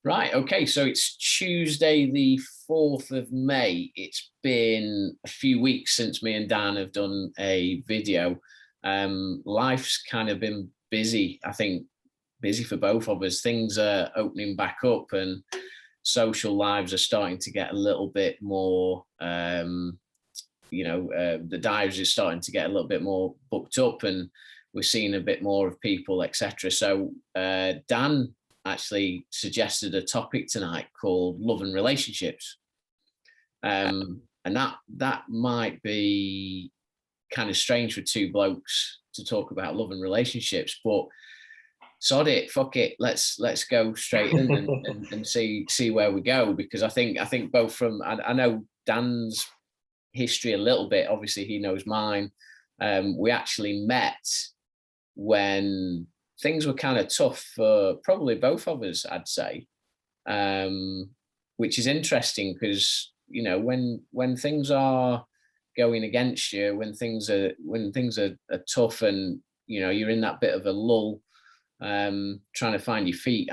Right. Okay. So it's Tuesday, the 4th of May. It's been a few weeks since me and Dan have done a video. Life's kind of been busy. I think busy for both of us. Things are opening back up and social lives are starting to get a little bit more, the dives is starting to get a little bit more booked up and we're seeing a bit more of people, etc. So Dan actually suggested a topic tonight called love and relationships. And that might be kind of strange for two blokes to talk about love and relationships, but sod it, fuck it, let's go straight in and see where we go, because I think both from I know Dan's history a little bit, obviously he knows mine. We actually met when things were kind of tough for probably both of us, I'd say, which is interesting because when things are going against you, when things are tough, and you're in that bit of a lull, trying to find your feet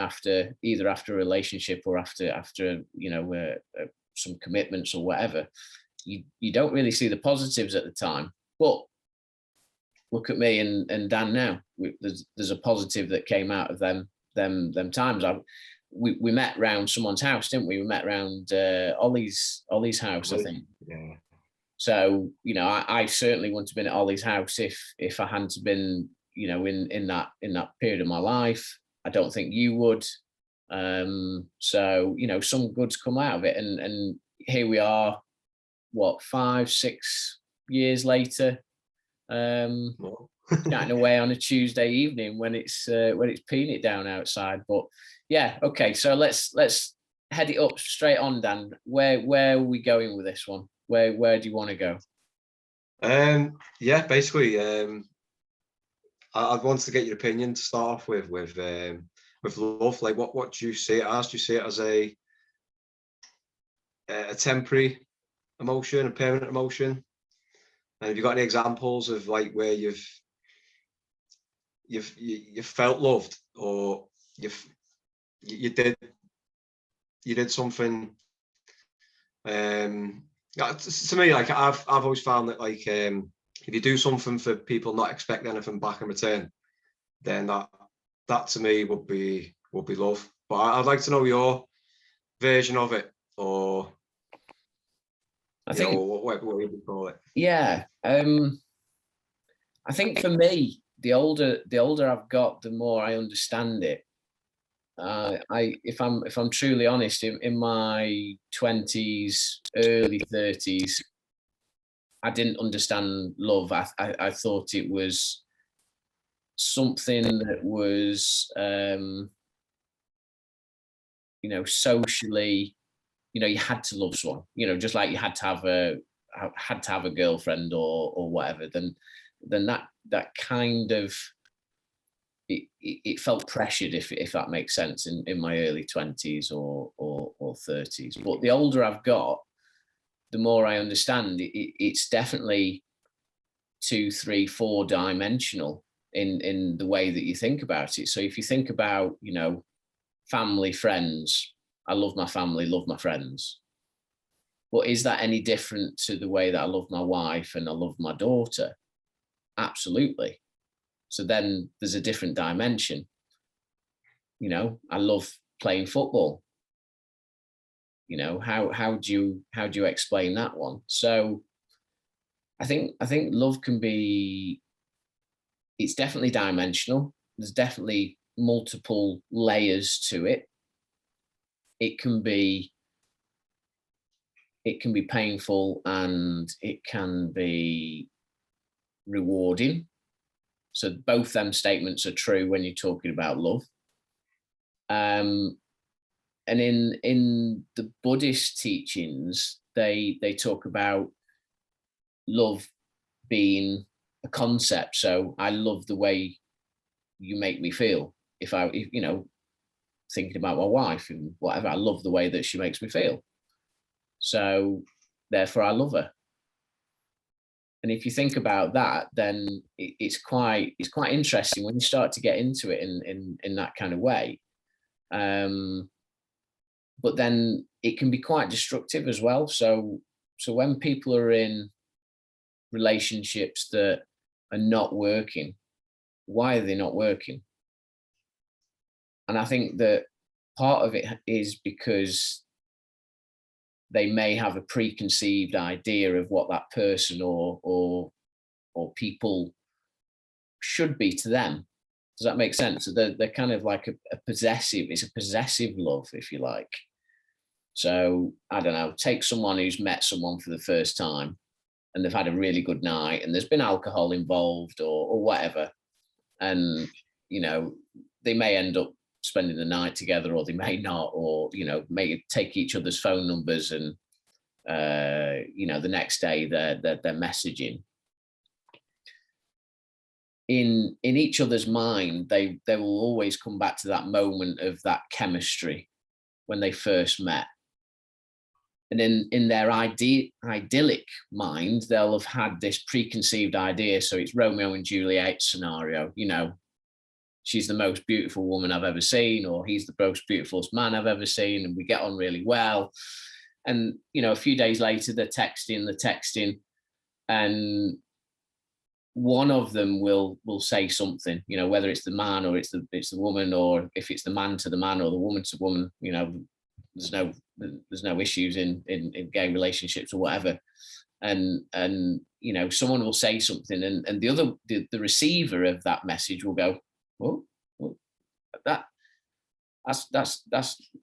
either after a relationship or after some commitments or whatever. You don't really see the positives at the time, but look at me and Dan now. There's a positive that came out of them times. We met round someone's house, didn't we? We met round Ollie's house, I think. Yeah. So I certainly wouldn't have been at Ollie's house if I hadn't been in that period of my life. I don't think you would. So some good's come out of it, and here we are. What, 5-6 years later? Chatting away on a Tuesday evening when it's peeing it down outside. But yeah, okay. So let's head it up straight on, Dan. Where are we going with this one? Where do you want to go? Yeah, basically, I'd want to get your opinion to start off with love. Like, what do you see it as? Do you see it as a temporary emotion, a permanent emotion? And have you got any examples of like where you've felt loved, or you did something? To me, like I've always found that, like, if you do something for people, not expect anything back in return, then that to me would be love. But I'd like to know your version of it, or I think what would you call it? Yeah. I think for me, the older I've got, the more I understand it. If I'm truly honest, in my 20s, early 30s, I didn't understand love. I thought it was something that was, socially, you had to love someone, just like you had to have a girlfriend or whatever. Then that kind of it felt pressured, if that makes sense, in my early 20s or 30s. But the older I've got, the more I understand it's definitely 2, 3, 4 dimensional in the way that you think about it. So if you think about family, friends, I love my family, love my friends. But is that any different to the way that I love my wife and I love my daughter? Absolutely. So then there's a different dimension. I love playing football. How do you explain that one? So I think love can be, it's definitely dimensional. There's definitely multiple layers to it. It can be painful and it can be rewarding. So both them statements are true when you're talking about love. And in the Buddhist teachings, they talk about love being a concept. So I love the way you make me feel. If thinking about my wife and whatever, I love the way that she makes me feel. So therefore I love her. And if you think about that, then it's quite interesting when you start to get into it in that kind of way. but then it can be quite destructive as well. So when people are in relationships that are not working, why are they not working? And I think that part of it is because they may have a preconceived idea of what that person or people should be to them. Does that make sense? So they're kind of like a possessive, it's a possessive love, if you like. So I don't know, take someone who's met someone for the first time and they've had a really good night and there's been alcohol involved or whatever. And, you know, they may end up spending the night together or they may not, or, you know, may take each other's phone numbers and, you know, the next day they're messaging. In each other's mind, they will always come back to that moment of that chemistry when they first met. And in their idyllic mind, they'll have had this preconceived idea. So it's Romeo and Juliet scenario, you know, she's the most beautiful woman I've ever seen, or he's the most beautiful man I've ever seen, and we get on really well. And, you know, a few days later, they're texting, and one of them will say something, you know, whether it's the man or it's the woman, or if it's the man to the man or the woman to woman, you know, there's no issues in gay relationships or whatever. And you know, someone will say something and the receiver of that message will go, well,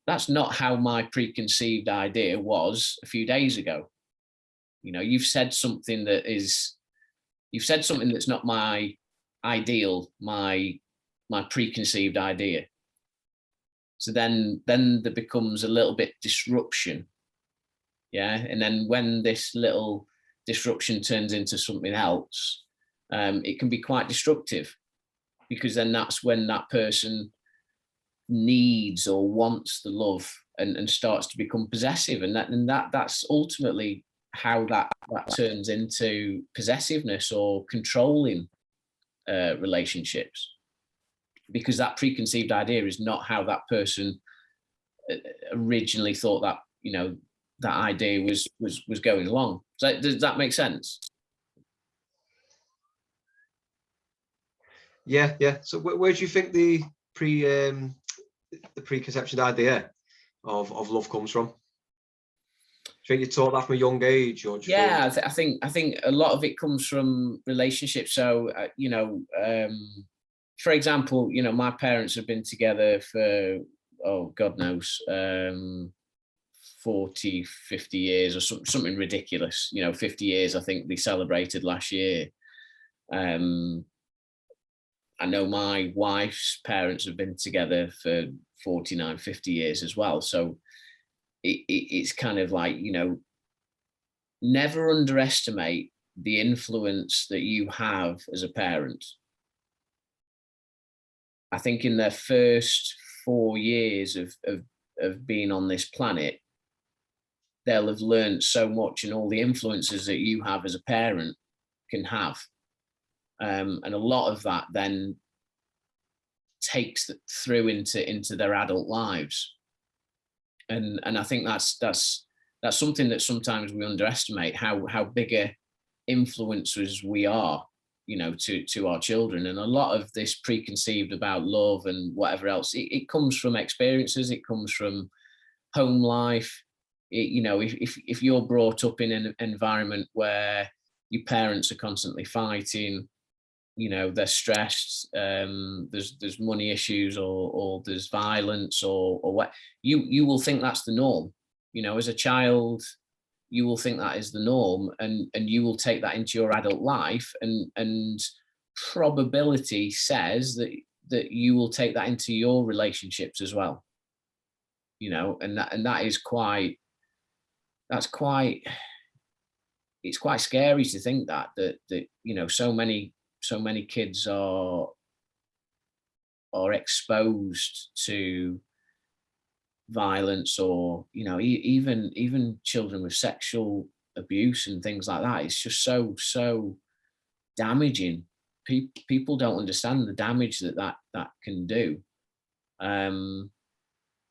that's not how my preconceived idea was a few days ago. You know, you've said something that's not my ideal, my preconceived idea. So then there becomes a little bit disruption. Yeah. And then when this little disruption turns into something else, it can be quite destructive, because then that's when that person needs or wants the love and starts to become possessive. And that's ultimately how that turns into possessiveness or controlling relationships, because that preconceived idea is not how that person originally thought that, you know, that idea was going along. So does that make sense? Yeah, yeah. So where do you think the preconception idea of love comes from? Do you think you're taught that from a young age, or do you Yeah, think... I think a lot of it comes from relationships. So you know, for example, you know, my parents have been together for, oh God knows, 40, 50 years or something ridiculous. You know, 50 years I think they celebrated last year. I know my wife's parents have been together for 49, 50 years as well. So it's kind of like, you know, never underestimate the influence that you have as a parent. I think in their first 4 years of being on this planet, they'll have learned so much, and all the influences that you have as a parent can have. And a lot of that then takes through into their adult lives. And I think that's something that sometimes we underestimate, how bigger influencers we are, you know, to our children. And a lot of this preconceived about love and whatever else, it comes from experiences, it comes from home life. You know, if you're brought up in an environment where your parents are constantly fighting, you know, they're stressed, there's money issues, or there's violence, or what, you will think that's the norm. You know, as a child, you will think that is the norm, and you will take that into your adult life, and probability says that you will take that into your relationships as well. You know, and that is quite, it's quite scary to think that you know, so many kids are exposed to violence, or, you know, even children with sexual abuse and things like that. It's just so damaging. People don't understand the damage that can do.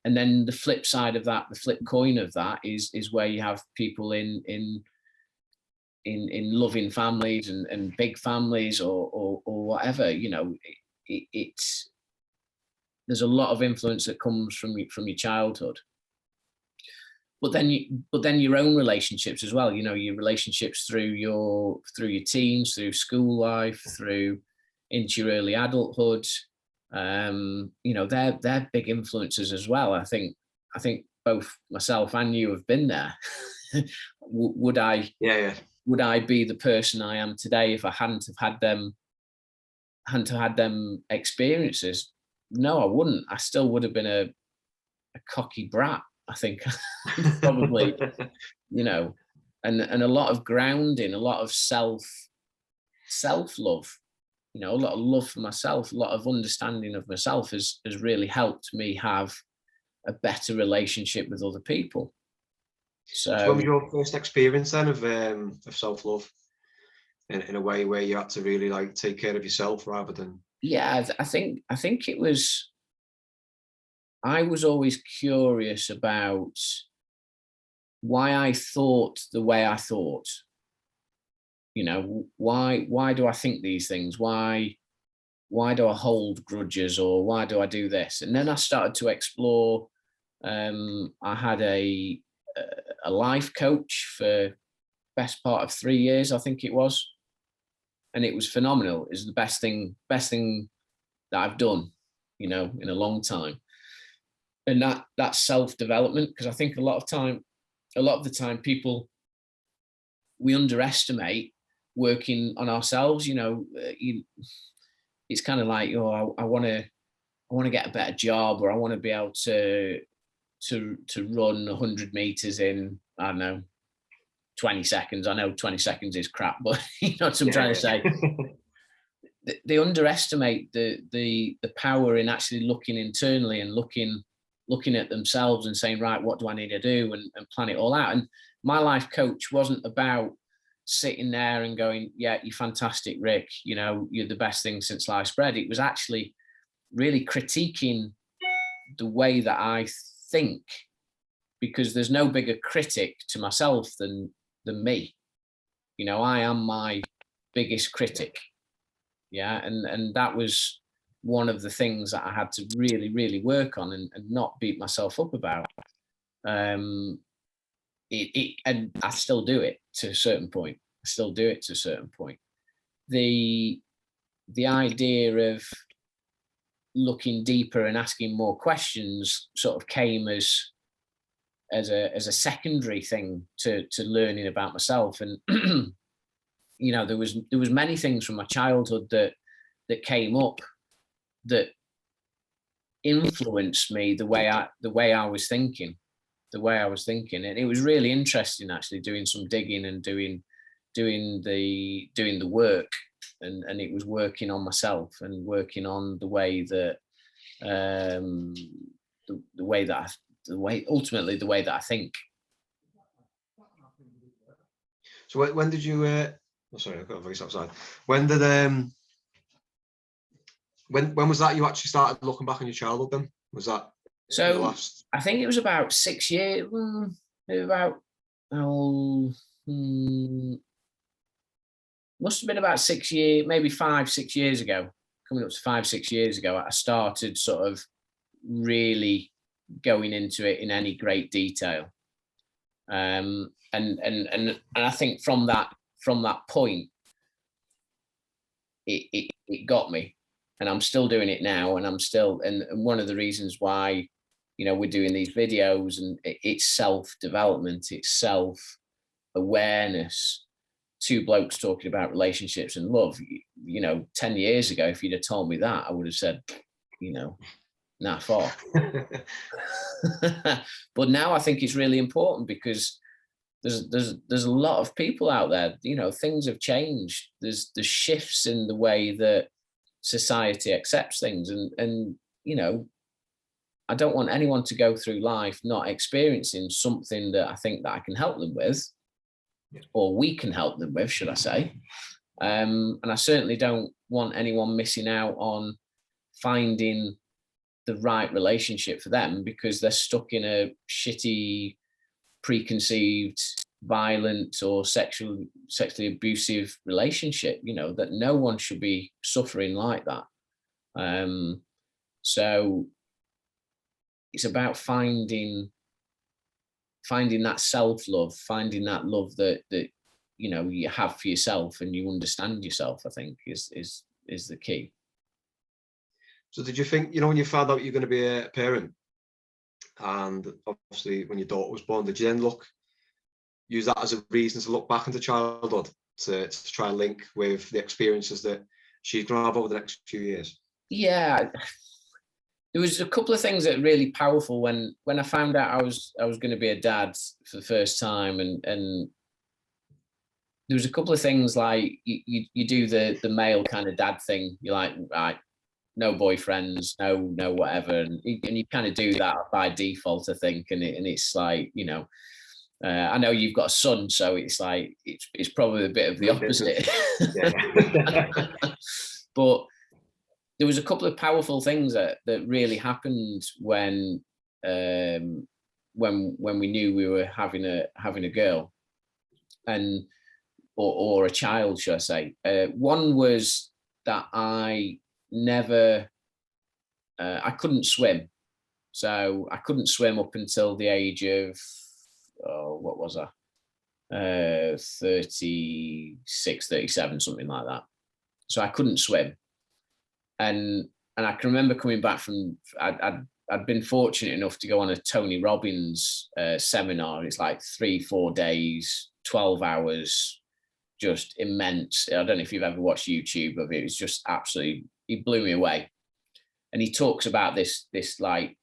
and then the flip side of that, the flip coin of that is where you have people in loving families and big families or whatever, you know, it's there's a lot of influence that comes from your childhood. But then your own relationships as well, you know, your relationships through your teens, through school life, through into your early adulthood. You know, they're big influences as well. I think both myself and you have been there. Would I be the person I am today if I hadn't have had them experiences? No, I wouldn't. I still would have been a cocky brat, I think. Probably, you know, and a lot of grounding, a lot of self love, you know, a lot of love for myself, a lot of understanding of myself has really helped me have a better relationship with other people. So what was your first experience then of self-love in a way where you had to really like take care of yourself rather than? Yeah, I think it was, I was always curious about why I thought the way I thought. You know, why do I think these things? Why do I hold grudges, or why do I do this? And then I started to explore. I had a life coach for best part of 3 years, I think it was, and it was phenomenal. It was the best thing that I've done, you know, in a long time. And that self-development, because I think a lot of the time people, we underestimate working on ourselves. You know, it's kind of like, oh, I want to get a better job, or I want to be able to run 100 meters in, I don't know, 20 seconds. I know 20 seconds is crap, but you know what I'm trying to say. They underestimate the power in actually looking internally and looking at themselves and saying, right, what do I need to do, and plan it all out. And my life coach wasn't about sitting there and going, yeah, you're fantastic, Rick, you know, you're the best thing since sliced bread. It was actually really critiquing the way that I think, because there's no bigger critic to myself than me. You know, I am my biggest critic. Yeah. And that was one of the things that I had to really, really work on and not beat myself up about. And I still do it to a certain point. The idea of looking deeper and asking more questions sort of came as a secondary thing to learning about myself. And you know, there was many things from my childhood that came up that influenced me the way I was thinking. And it was really interesting actually doing some digging and doing the work, and it was working on myself and working on the way that ultimately the way that I think. So when did you sorry, I've got a voice outside. When did when was that you actually started looking back on your childhood then? Was that so I think it was about 6 years, must have been about 6 years, maybe 5-6 years ago, coming up to 5-6 years ago, I started sort of really going into it in any great detail. And I think from that point, it got me, and I'm still doing it now, and one of the reasons why, you know, we're doing these videos, and it's self-development, it's self-awareness. Two blokes talking about relationships and love. You know, 10 years ago, if you'd have told me that, I would have said, you know, nah, far. But now I think it's really important, because there's a lot of people out there, you know, things have changed. There's shifts in the way that society accepts things, and you know, I don't want anyone to go through life not experiencing something that I think that I can help them with, or we can help them with, should I say. And I certainly don't want anyone missing out on finding the right relationship for them, because they're stuck in a shitty, preconceived, violent or sexually abusive relationship, you know, that no one should be suffering like that. So it's about finding that self-love, finding that love that you know you have for yourself and you understand yourself, I think is the key. So did you think, you know, when you found out you're going to be a parent, and obviously when your daughter was born, did you then use that as a reason to look back into childhood, to try and link with the experiences that she's going to have over the next few years? Yeah, there was a couple of things that were really powerful when I found out I was going to be a dad for the first time, and there was a couple of things, like you do the male kind of dad thing. You're like, right, no boyfriends, no whatever, and you kind of do that by default, I think, and it's like, you know, I know you've got a son, so it's like it's probably a bit of the opposite. But there was a couple of powerful things that really happened when we knew we were having a girl, and or a child, should I say. One was that I couldn't swim. So I couldn't swim up until the age of, what was I? 36, 37, something like that. So I couldn't swim. And I can remember coming back from, I'd been fortunate enough to go on a Tony Robbins seminar. It's like 3-4 days, 12 hours, just immense. I don't know if you've ever watched YouTube of it. It was just absolutely, he blew me away. And he talks about this like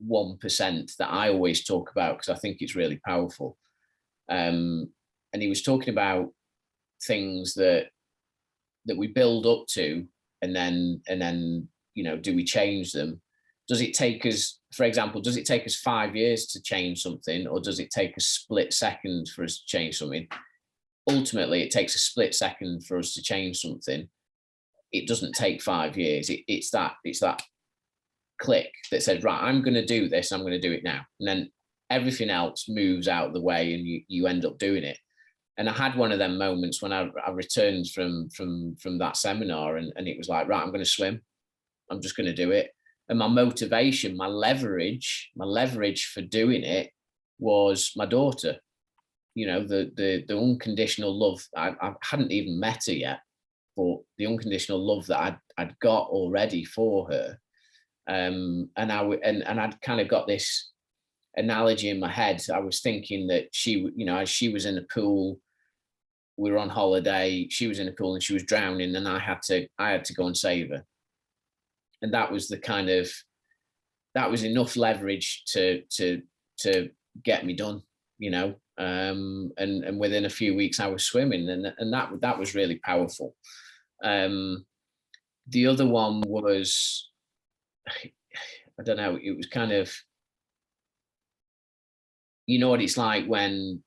1% that I always talk about, because I think it's really powerful. And he was talking about things that we build up to, and then you know, do we change them? Does it take us, for example, does it take us 5 years to change something, or does it take a split second for us to change something? Ultimately, it takes a split second for us to change something. It doesn't take 5 years. It's that click that says, right, I'm going to do this, I'm going to do it now, and then everything else moves out of the way, and you end up doing it. And I had one of them moments when I returned from that seminar, and it was like, right, I'm going to swim. I'm just going to do it. And my motivation, my leverage for doing it was my daughter. You know, the unconditional love. I hadn't even met her yet, but the unconditional love that I'd got already for her. And I'd kind of got this analogy in my head. I was thinking that she, you know, as she was in a pool, we were on holiday, she was in a pool and she was drowning, and I had to go and save her. And that was that was enough leverage to get me done, you know. And within a few weeks I was swimming, and that was really powerful. The other one was, I don't know, it was kind of, you know what it's like when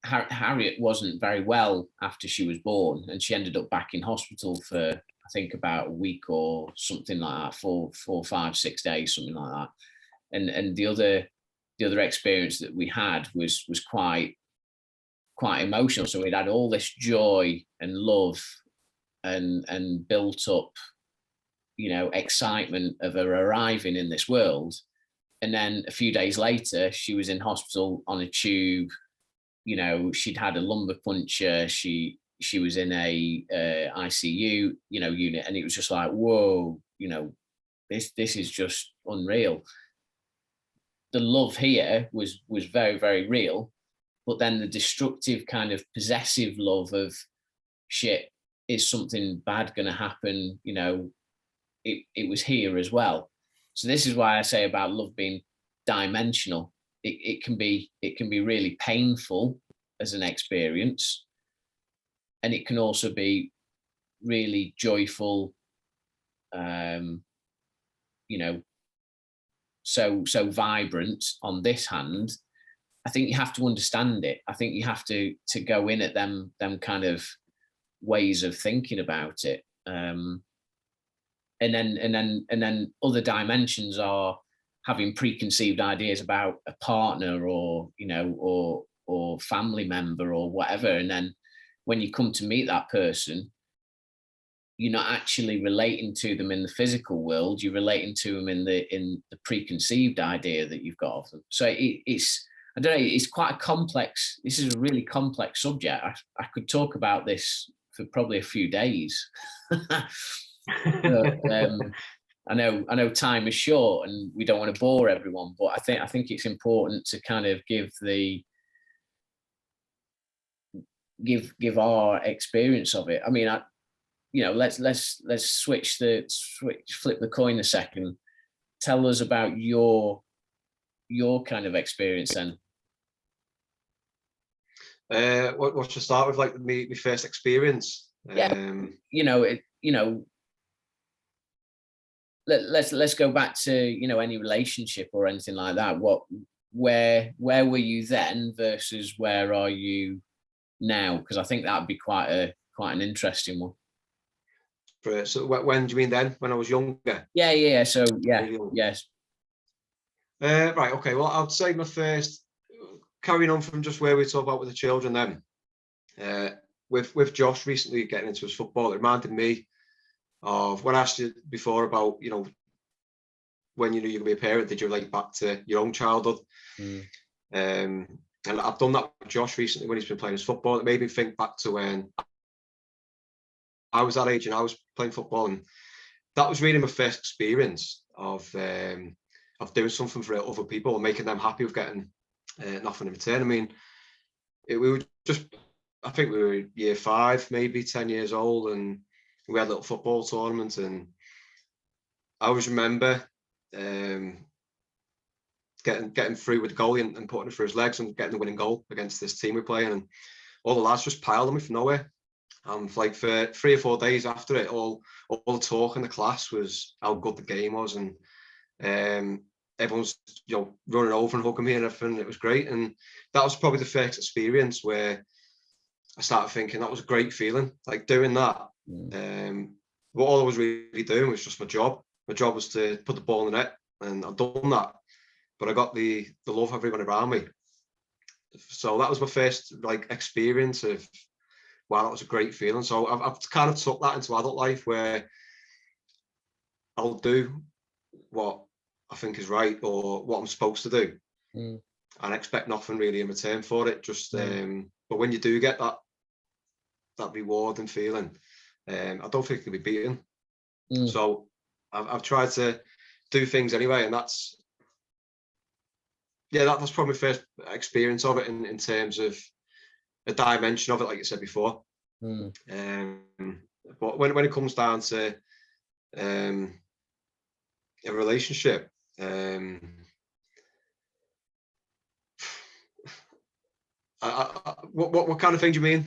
Harriet wasn't very well after she was born, and she ended up back in hospital for, I think, about a week or something like that, 4, 5, 6 days, something like that. And the other experience that we had was quite emotional. So we'd had all this joy and love and built up, you know, excitement of her arriving in this world. And then a few days later, she was in hospital on a tube. You know, she'd had a lumbar puncture. She was in a ICU, you know, unit, and it was just like, whoa, you know, this is just unreal. The love here was very, very real, but then the destructive kind of possessive love of, shit, is something bad going to happen? You know, it was here as well. So this is why I say about love being dimensional. It can be really painful as an experience, and it can also be really joyful. You know, so vibrant on this hand. I think you have to understand it. I think you have to go in at them kind of ways of thinking about it. then other dimensions are having preconceived ideas about a partner, or or family member or whatever, and then when you come to meet that person, you're not actually relating to them in the physical world, you're relating to them in the preconceived idea that you've got of them. So it's, I don't know, it's quite a complex, this is a really complex subject. I could talk about this for probably a few days. But, I know time is short and we don't want to bore everyone, but I think it's important to kind of give our experience of it. I mean, let's flip the coin a second. Tell us about your kind of experience then. What should start with, like my first experience? Yeah, let's go back to any relationship or anything like that. Where were you then versus where are you now? Because I think that would be quite an interesting one. So when do you mean then? When I was younger? Yeah. So yeah, yes. Right. Okay. Well, I'd say my first, carrying on from just where we talk about with the children then, with Josh recently getting into his football, it reminded me of when I asked you before about, when you knew you were going to be a parent, did you relate back to your own childhood? And I've done that with Josh recently when he's been playing his football. It made me think back to when I was that age and I was playing football, and that was really my first experience of doing something for other people and making them happy with getting nothing in return. I mean, we were just, I think we were year 5, maybe 10 years old, and we had a little football tournament, and I always remember getting through with the goalie and putting it through his legs and getting the winning goal against this team we're playing, and all the lads just piled on me from nowhere. And like for 3 or 4 days after it, all the talk in the class was how good the game was, and everyone's running over and hugging me and everything. It was great, and that was probably the first experience where I started thinking that was a great feeling, like doing that. What all I was really doing was just my job. My job was to put the ball in the net, and I've done that. But I got the love of everyone around me. So that was my first experience of, wow, that was a great feeling. So I've kind of took that into adult life, where I'll do what I think is right or what I'm supposed to do, and expect nothing really in return for it. Just but when you do get that reward and feeling, I don't think it can be beaten. So I've tried to do things anyway, and that's probably my first experience of it in terms of a dimension of it, like you said before. But when it comes down to a relationship, what kind of thing do you mean?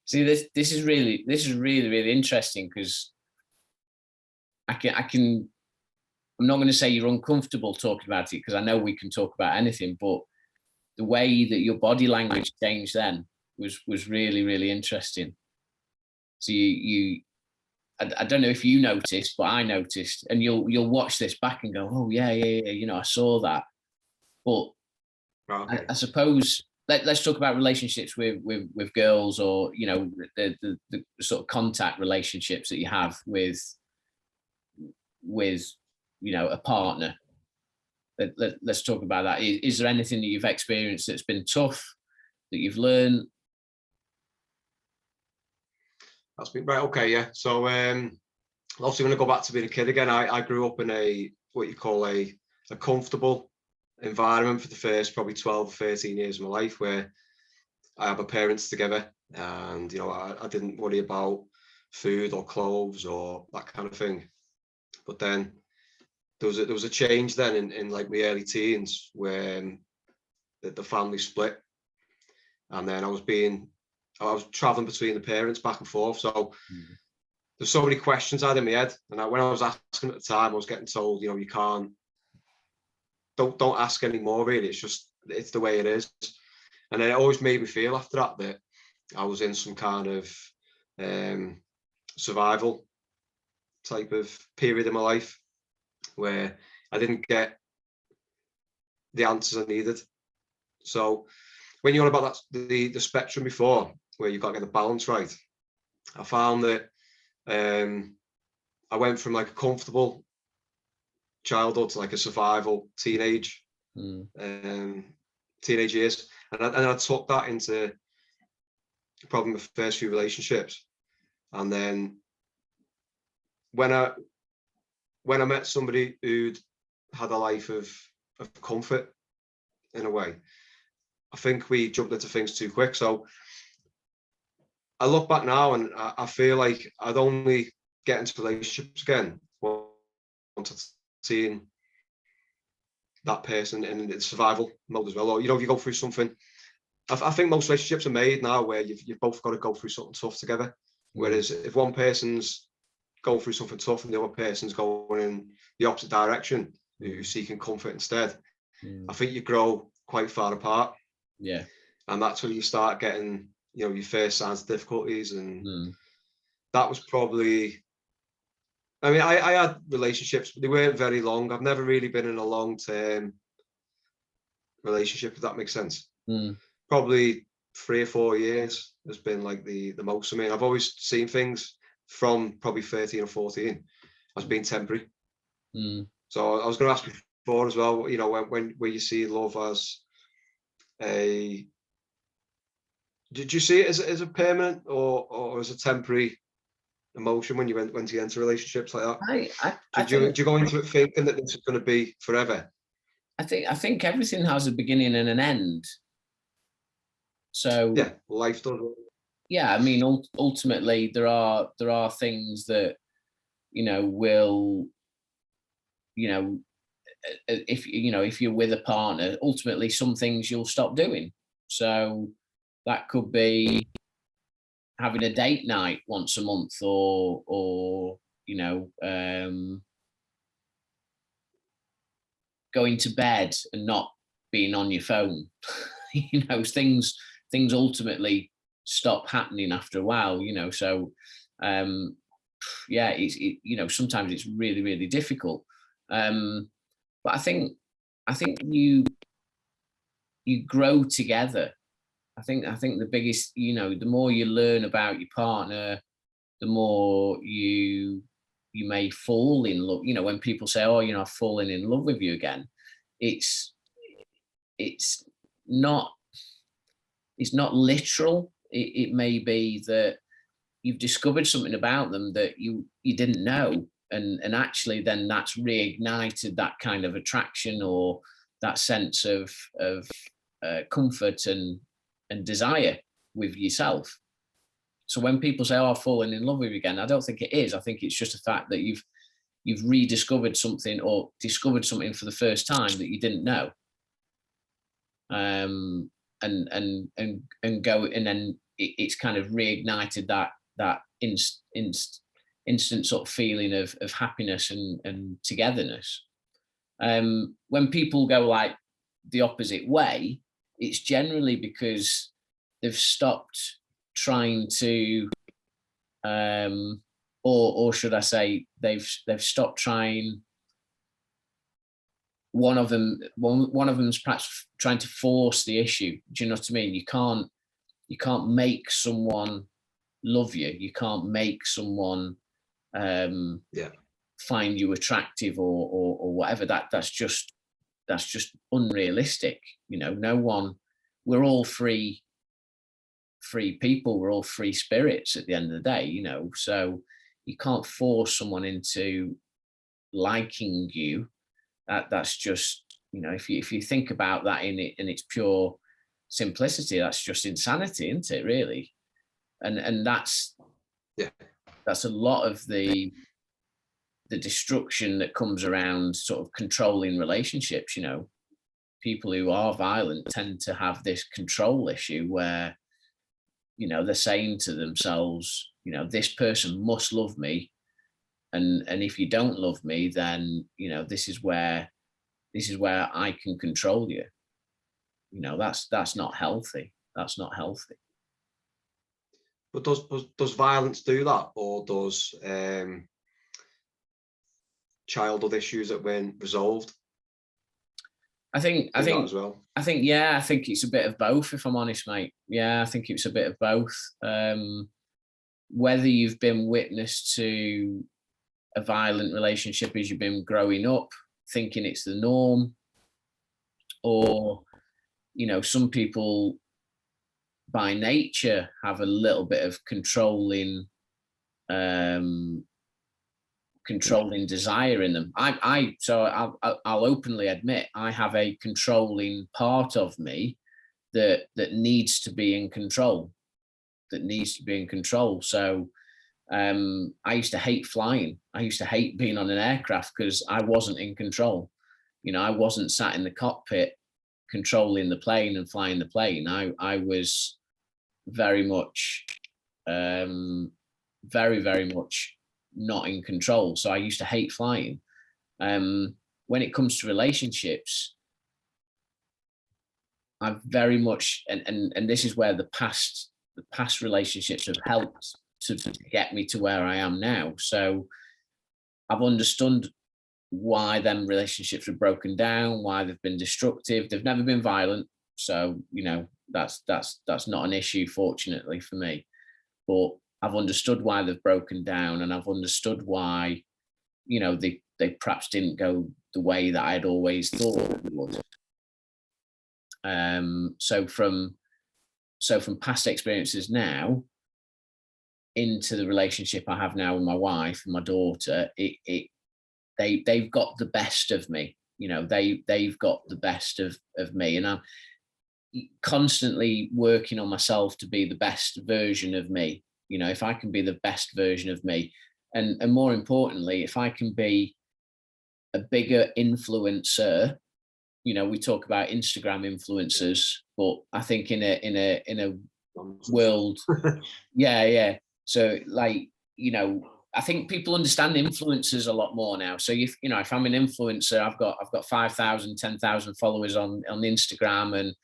See, this is really really interesting, because I'm not going to say you're uncomfortable talking about it, because I know we can talk about anything, but the way that your body language changed then was really, really interesting. So I don't know if you noticed, but I noticed, and you'll watch this back and go, oh yeah, I saw that. But I suppose let's talk about relationships with girls, or the sort of contact relationships that you have with a partner. Let's talk about that. Is there anything that you've experienced that's been tough, that you've learned? That's been right. Okay, yeah. So obviously, when I go back to being a kid again, I grew up in what you call a comfortable environment for the first probably 12 or 13 years of my life, where I had my parents together, and I didn't worry about food or clothes or that kind of thing. But then there was a change then in like my early teens, when the family split, and then I was traveling between the parents back and forth. So there's so many questions I had in my head, and when I was asking at the time, I was getting told, you can't, don't ask anymore. Really, it's the way it is. And then it always made me feel after that I was in some kind of survival type of period in my life where I didn't get the answers I needed. So when you're on about that, the spectrum before, where you've got to get the balance right, I found that I went from like a comfortable childhood to like a survival teenage years, and I took that into probably my first few relationships. And then when I met somebody who'd had a life of comfort in a way, I think we jumped into things too quick. So I look back now and I feel like I'd only get into relationships again once I'd seen that person in the survival mode as well. Or, you know, if you go through something, I think most relationships are made now where you've both got to go through something tough together. Whereas if one person's going through something tough and the other person's going in the opposite direction, who's seeking comfort instead, I think you grow quite far apart. Yeah. And that's when you start getting, you know, your first signs of difficulties. And that was probably, I mean, I had relationships, but they weren't very long. I've never really been in a long-term relationship, if that makes sense. Probably 3 or 4 years has been like the most. I mean, I've always seen things from probably 13 or 14 as being temporary. So I was going to ask before as well, you know, when you see love as a, did you see it as a permanent or as a temporary emotion when you went to enter relationships like that? Did you go into it thinking that this is going to be forever? I think everything has a beginning and an end. So yeah, life does. Yeah, I mean, ultimately there are things that, you know, will, you know, if you're with a partner, ultimately some things you'll stop doing. So that could be having a date night once a month, or you know, going to bed and not being on your phone. You know, things ultimately stop happening after a while, you know. So yeah, you know, sometimes it's really, really difficult. But I think you grow together. I think the biggest, you know, the more you learn about your partner, the more you may fall in love. You know, when people say, oh, you know, I've fallen in love with you again, it's not literal. It may be that you've discovered something about them that you didn't know, and actually then that's reignited that kind of attraction or that sense of comfort and desire with yourself. So when people say, oh, I've fallen in love with you again, I don't think it is. I think it's just the fact that you've rediscovered something or discovered something for the first time that you didn't know. And go, and then it's kind of reignited that instant sort of feeling of happiness and togetherness. When people go like the opposite way, it's generally because they've stopped trying to, or should I say, they've stopped trying. One of them's perhaps trying to force the issue. Do you know what I mean? You can't make someone love you. You can't make someone find you attractive or whatever. That's just unrealistic. You know, no one. We're all free people. We're all free spirits at the end of the day. You know, so you can't force someone into liking you. That's just, you know, if you think about that in its pure simplicity, that's just insanity, isn't it, really? And that's a lot of the destruction that comes around sort of controlling relationships. You know, people who are violent tend to have this control issue where, you know, they're saying to themselves, you know, this person must love me, and if you don't love me, then, you know, this is where I can control you. You know, that's not healthy. That's not healthy. But does violence do that, or does childhood issues that weren't resolved? I think As well. yeah, I think it's a bit of both, if I'm honest, mate. Yeah, I think it's a bit of both. Whether you've been witness to a violent relationship as you've been growing up, thinking it's the norm, or some people by nature have a little bit of um, controlling desire in them. I'll openly admit I have a controlling part of me that needs to be in control. So I used to hate flying. I used to hate being on an aircraft because I wasn't in control. I wasn't sat in the cockpit controlling the plane and flying the plane. I was very much, very, very much not in control. So I used to hate flying. When it comes to relationships, I've very much, and this is where the past relationships have helped to get me to where I am now. So I've understood why them relationships have broken down, why they've been destructive. They've never been violent, so that's not an issue, fortunately for me. But I've understood why they've broken down, and I've understood why they perhaps didn't go the way that I'd always thought they would. So from past experiences now into the relationship I have now with my wife and my daughter, they've got the best of me. They've got the best of me, and I'm constantly working on myself to be the best version of me. If I can be the best version of me, and more importantly, if I can be a bigger influencer. We talk about Instagram influencers, but I think in a world, yeah. So I think people understand influencers a lot more now. So if I'm an influencer, I've got 5,000, 10,000 followers on Instagram, and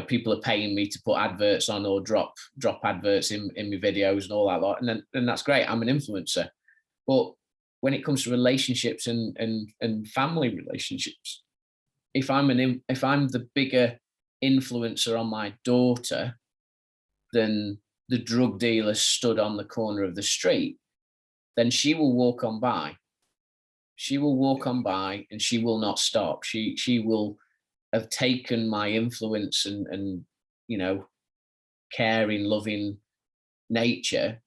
people are paying me to put adverts on or drop adverts in my videos and all that lot, and then that's great. I'm an influencer. But when it comes to relationships and family relationships, if I'm the bigger influencer on my daughter than the drug dealer stood on the corner of the street, then she will walk on by. She will walk on by, and she will not stop. She will have taken my influence and caring, loving nature,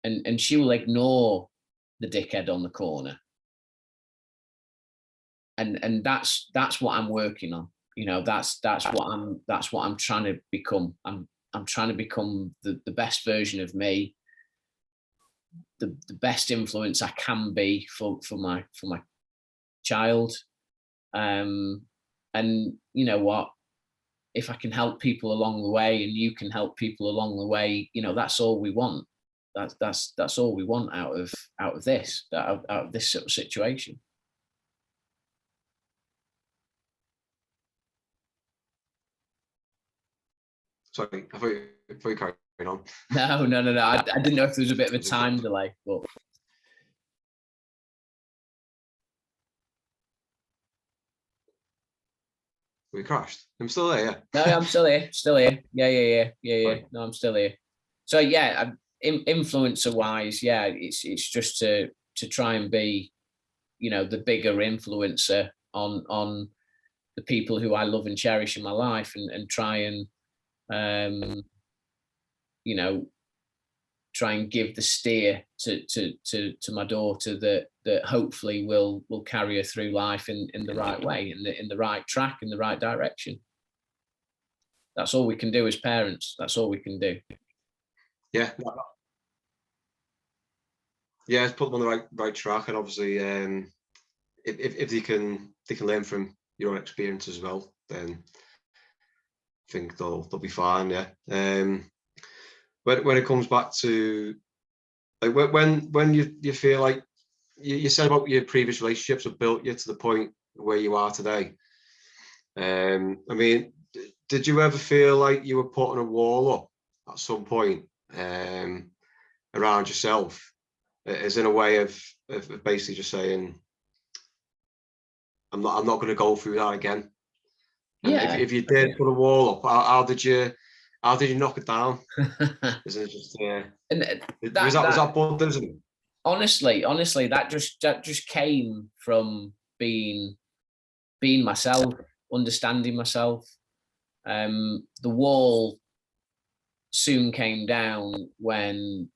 and she will ignore the dickhead on the corner. And that's what I'm working on. That's what I'm trying to become. I'm trying to become the best version of me, the best influence I can be for my child. And you know what? If I can help people along the way, and you can help people along the way, that's all we want. That's all we want out of this sort of situation. Sorry, I thought you carried on. No. I didn't know if there was a bit of a time delay, but We crashed. I'm still there, yeah. no, I'm still here. Yeah. Right. No, I'm still here. So yeah, influencer wise, yeah, it's just to try and be, the bigger influencer on the people who I love and cherish in my life, and try and try and give the steer to my daughter that hopefully will carry her through life in the right way, in the right track, in the right direction. That's all we can do as parents. That's all we can do. Yeah. Yeah, it's put them on the right track, and obviously, if they can learn from your own experience as well, then I think they'll be fine. Yeah. When it comes back to like when you feel like you said about your previous relationships have built you to the point where you are today. I mean, did you ever feel like you were putting a wall up at some point around yourself, as in a way of basically just saying, I'm not going to go through that again. And Yeah. if you did put a wall up, how did you knock it down? Is it just was that Buddhism? Honestly, that just came from being myself, understanding myself. The wall soon came down when,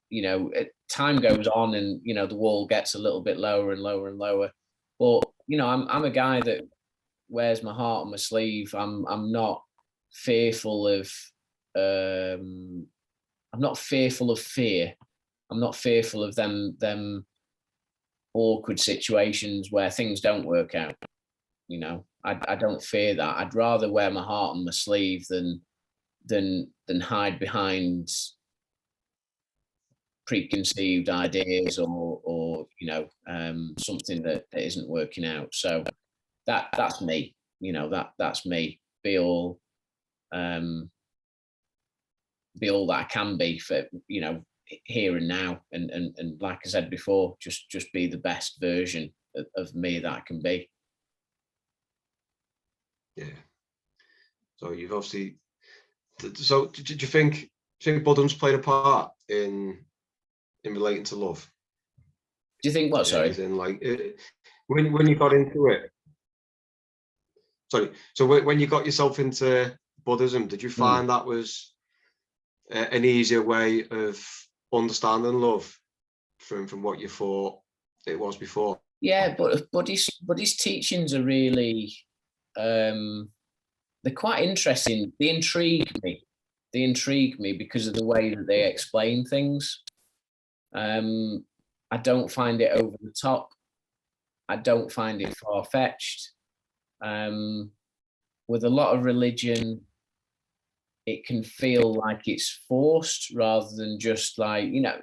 you know, time goes on and, you know, the wall gets a little bit lower and lower and lower. But, you know, I'm a guy that wears my heart on my sleeve. I'm not fearful of I'm not fearful of fear. I'm not fearful of them awkward situations where things don't work out. You know, I don't fear that. I'd rather wear my heart on my sleeve than hide behind preconceived ideas or you know, something that isn't working out. So that's me. You know, that's me. Be all that I can be for, you know, here and now, and like I said before, just be the best version of me that I can be. Yeah. So you've obviously. So did you think Buddhism's played a part in relating to love? Do you think what? Sorry. In like when you got into it. Sorry. So when you got yourself into Buddhism, did you find that was an easier way of understanding love from what you thought it was before? Yeah, but his teachings are really they're quite interesting. They intrigue me. Because of the way that they explain things. I don't find it over the top. I don't find it far-fetched. With a lot of religion, it can feel like it's forced rather than just like, you know,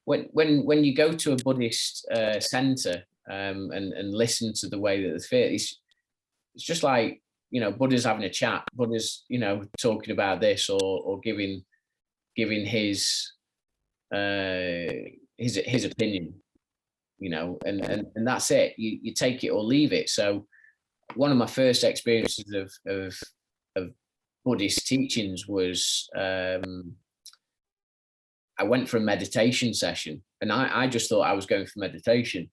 when you go to a Buddhist center and listen to the way that they feel, it's just like, you know, Buddha's having a chat, Buddha's, you know, talking about this or giving his opinion, you know, and that's it. You take it or leave it. So one of my first experiences of Buddhist teachings was I went for a meditation session, and I just thought I was going for meditation.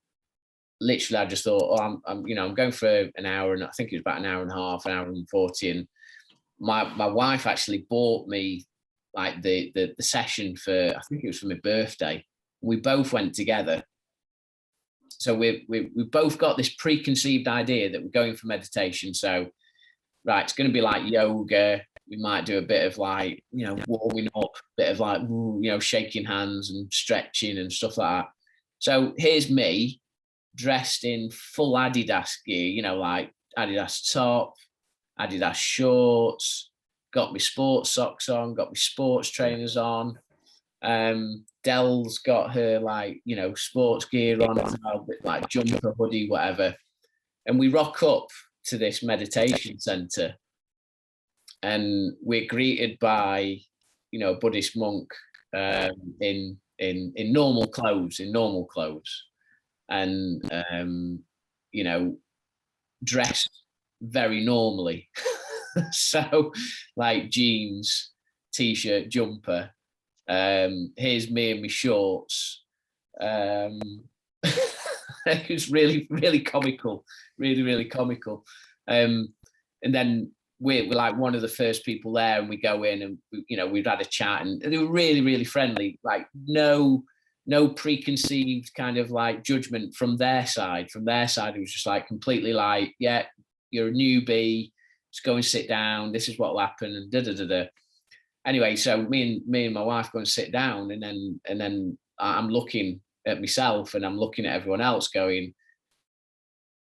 Literally, I just thought, oh, I'm going for an hour, and I think it was about an hour and a half, an hour and 40. And my wife actually bought me like the session for, I think it was for my birthday. We both went together. So we both got this preconceived idea that we're going for meditation. So, right, it's going to be like yoga. We might do a bit of like, you know, warming up, bit of like, you know, shaking hands and stretching and stuff like that. So here's me dressed in full Adidas gear, you know, like Adidas top, Adidas shorts, got my sports socks on, got my sports trainers on. Dell's got her like, you know, sports gear on, like jumper, hoodie, whatever. And we rock up to this meditation center, and we're greeted by, you know, a Buddhist monk in normal clothes, and you know, dressed very normally. So like jeans, t-shirt, jumper. Here's me in my shorts. It was really, really comical, really comical. And then we're like one of the first people there, and we go in, and you know, we've had a chat, and they were really, really friendly. Like no preconceived kind of like judgment from their side. From their side, it was just like completely like, yeah, you're a newbie, just go and sit down. This is what will happen, and da da da da. Anyway, so me and my wife go and sit down, and then I'm looking at myself, and I'm looking at everyone else, going,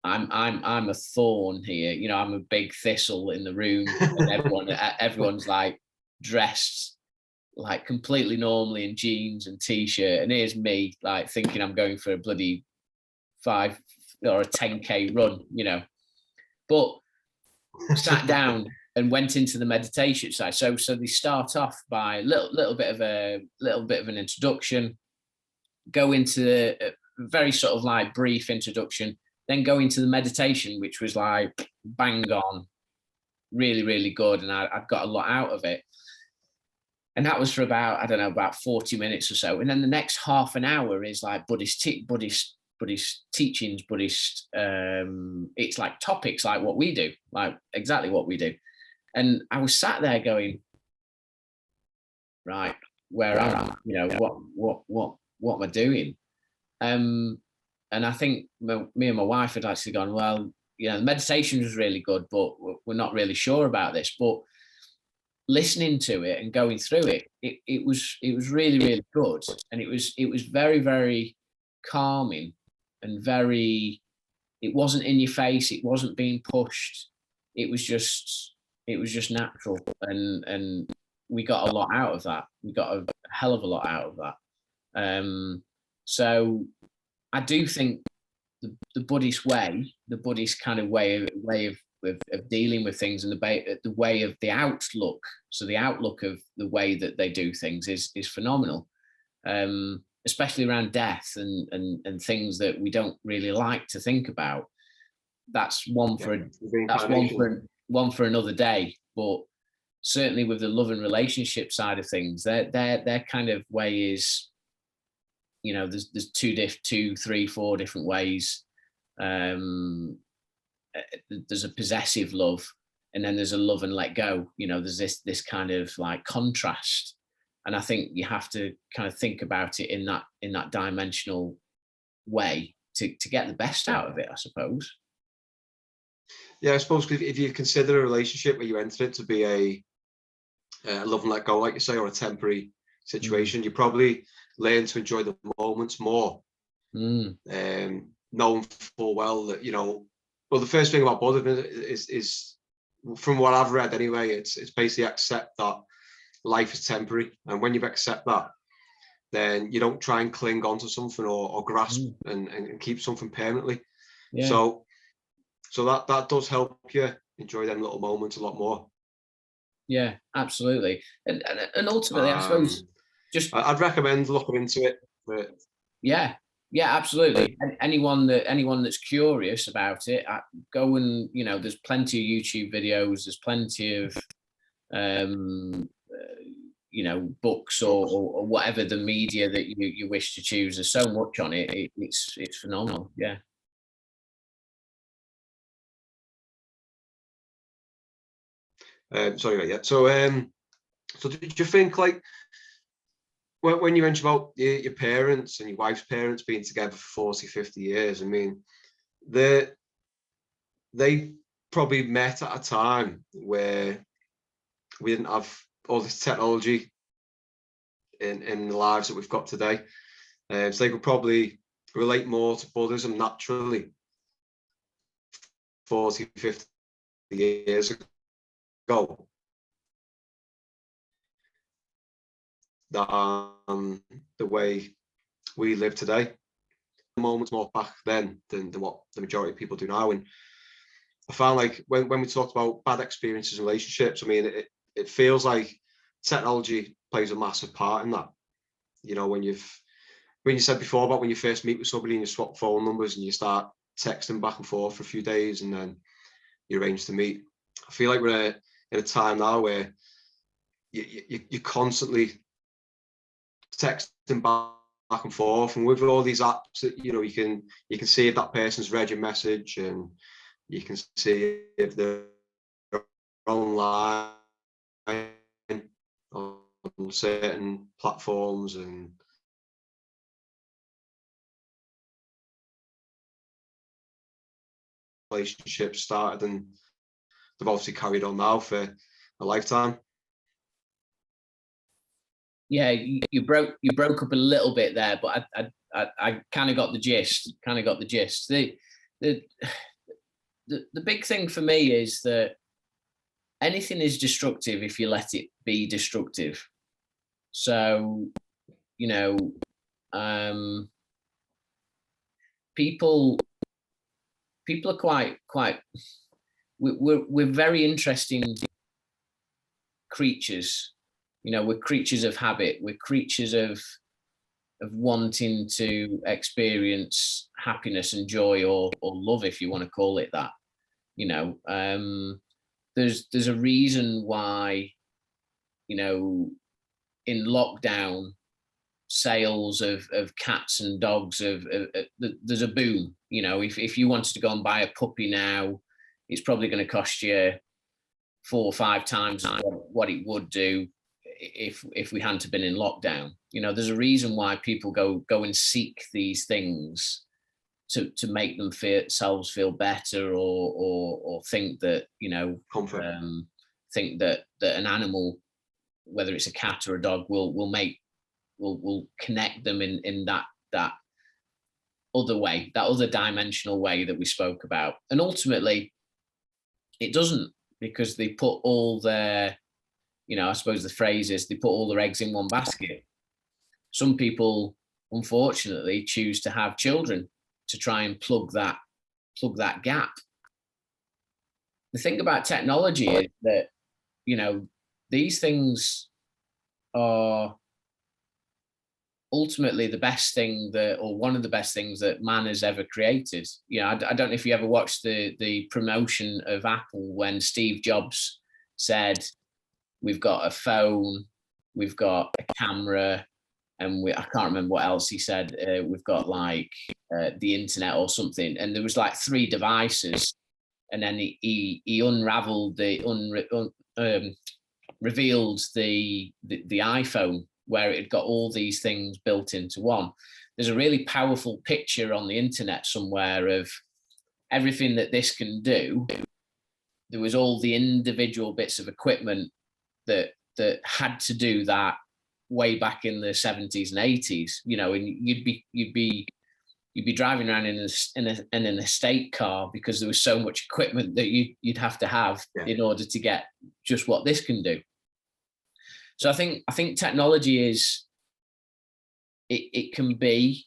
I'm a thorn here, you know, I'm a big thistle in the room, and everyone's like dressed like completely normally in jeans and t-shirt, and here's me like thinking I'm going for a bloody 5 or a 10k run, you know. But sat down and went into the meditation side. So they start off by a little bit of an introduction, go into a very sort of like brief introduction. then going to the meditation, which was like bang on, really, really good. And I got a lot out of it. And that was for about, I don't know, about 40 minutes or so. And then the next half an hour is like Buddhist teachings, Buddhist, it's like topics like what we do, like exactly what we do. And I was sat there going, right, where am I? You know, what am I doing? And I think me and my wife had actually gone, well, you know, the meditation was really good, but we're not really sure about this. But listening to it and going through it, it was really, really good. And it was very, very calming and very, it wasn't in your face, it wasn't being pushed. It was just natural. And we got a lot out of that. We got a hell of a lot out of that. So I do think the Buddhist way, the Buddhist kind of way of dealing with things, and the way of the outlook. So the outlook of the way that they do things is phenomenal, especially around death and things that we don't really like to think about. That's one for another day. But certainly with the love and relationship side of things, their kind of way is, you know, there's two, three, four different ways. There's a possessive love, and then there's a love and let go. You know, there's this kind of like contrast, and I think you have to kind of think about it in that dimensional way to get the best out of it, I suppose. Yeah, I suppose if you consider a relationship where you enter it to be a love and let go, like you say, or a temporary situation, you probably learn to enjoy the moments more, knowing full well that, you know, well, the first thing about Buddhism is from what I've read anyway, it's basically accept that life is temporary, and when you accept that, then you don't try and cling onto something or grasp and keep something permanently. Yeah. So that does help you enjoy them little moments a lot more. Yeah, absolutely. And ultimately, I suppose I'd recommend looking into it. But yeah, absolutely. And anyone that's curious about it, go and, you know, there's plenty of YouTube videos, there's plenty of you know, books or whatever the media that you wish to choose. There's so much on it. It's phenomenal. Yeah. Sorry about that. So did you think, like, when you mentioned about your parents and your wife's parents being together for 40, 50 years, I mean, they probably met at a time where we didn't have all this technology in the lives that we've got today. So they could probably relate more to Buddhism naturally 40, 50 years ago than the way we live today. The moments more back then than what the majority of people do now. And I found, like, when we talked about bad experiences in relationships, I mean, it feels like technology plays a massive part in that. You know, when you said before about when you first meet with somebody and you swap phone numbers and you start texting back and forth for a few days and then you arrange to meet. I feel like we're in a time now where you're constantly texting back and forth, and with all these apps that, you know, you can see if that person's read your message, and you can see if they're online on certain platforms, and relationships started and they've obviously carried on now for a lifetime. Yeah, you broke up a little bit there, but I kind of got the gist. The big thing for me is that anything is destructive if you let it be destructive. So, you know, people are quite we're very interesting creatures. You know, we're creatures of habit. We're creatures of wanting to experience happiness and joy, or love, if you want to call it that. You know, there's a reason why, you know, in lockdown, sales of cats and dogs there's a boom. You know, if you wanted to go and buy a puppy now, it's probably going to cost you 4 or 5 times what it would do if we hadn't been in lockdown. You know, there's a reason why people go and seek these things to make themselves feel better, or think that, you know, Comfort. Think that an animal, whether it's a cat or a dog, will connect them in that other way, that other dimensional way that we spoke about. And ultimately, it doesn't, because they put all their, you know, I suppose the phrase is, they put all their eggs in one basket. Some people, unfortunately, choose to have children to try and plug that gap. The thing about technology is that, you know, these things are ultimately the best thing or one of the best things that man has ever created. You know, I don't know if you ever watched the promotion of Apple when Steve Jobs said, we've got a phone, we've got a camera, and I can't remember what else he said. We've got like the internet or something, and there was like 3 devices, and then he unraveled revealed the iPhone, where it had got all these things built into one. There's a really powerful picture on the internet somewhere of everything that this can do. There was all the individual bits of equipment that had to do that way back in the 70s and 80s, you know, and you'd be driving around in an estate car, because there was so much equipment that you'd have to have in order to get just what this can do. So I think technology is, it can be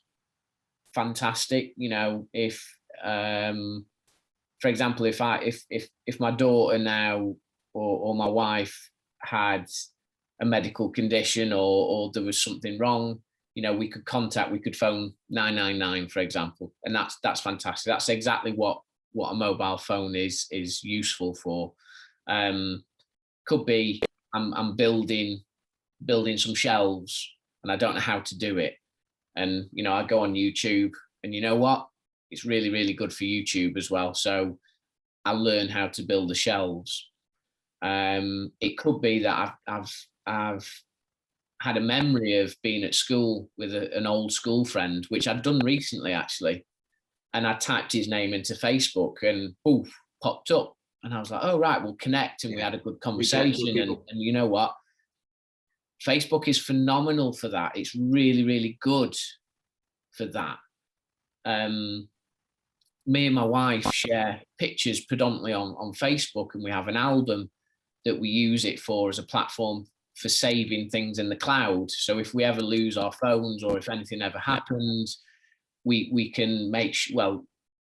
fantastic. You know, if for example, if my daughter now, or my wife had a medical condition, or there was something wrong, you know, we could phone 999, for example, and that's fantastic. That's exactly what a mobile phone is useful for. Could be, I'm building some shelves and I don't know how to do it, and you know, I go on YouTube, and you know what, it's really, really good for YouTube as well. So I'll learn how to build the shelves. It could be that I've had a memory of being at school with an old school friend, which I've done recently actually, and I typed his name into Facebook, and poof, popped up, and I was like, oh right, we'll connect, and we had a good conversation. And you know what, Facebook is phenomenal for that. It's really, really good for that. Me and my wife share pictures predominantly on Facebook, and we have an album that we use it for as a platform for saving things in the cloud. So if we ever lose our phones, or if anything ever happens, we can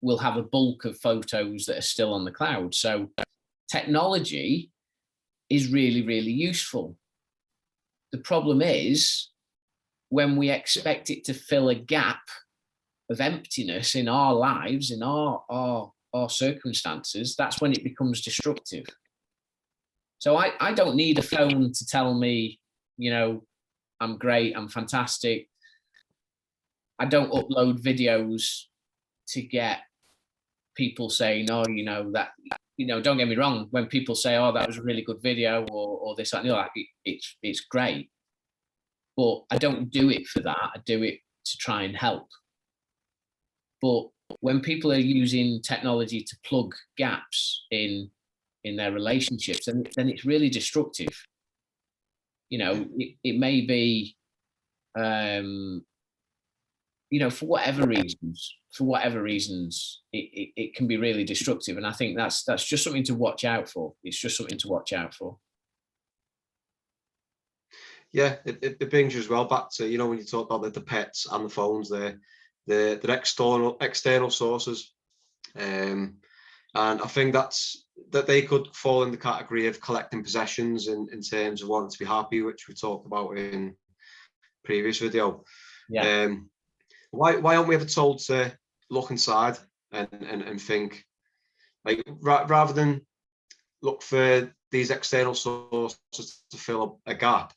we'll have a bulk of photos that are still on the cloud. So technology is really, really useful. The problem is when we expect it to fill a gap of emptiness in our lives, in our circumstances, that's when it becomes destructive. So I don't need a phone to tell me, you know, I'm great, I'm fantastic. I don't upload videos to get people saying, oh, you know, that, you know, don't get me wrong, when people say, oh, that was a really good video, or this, that, and the other, it's great. But I don't do it for that. I do it to try and help. But when people are using technology to plug gaps in their relationships, then it's really destructive. You know, it may be, you know, for whatever reasons, it can be really destructive. And I think that's just something to watch out for. It's just something to watch out for. Yeah, it brings you as well back to, you know, when you talk about the pets and the phones, they're external sources. And I think that they could fall in the category of collecting possessions in terms of wanting to be happy, which we talked about in previous video. Yeah. Why aren't we ever told to look inside and think, like, rather than look for these external sources to fill a gap?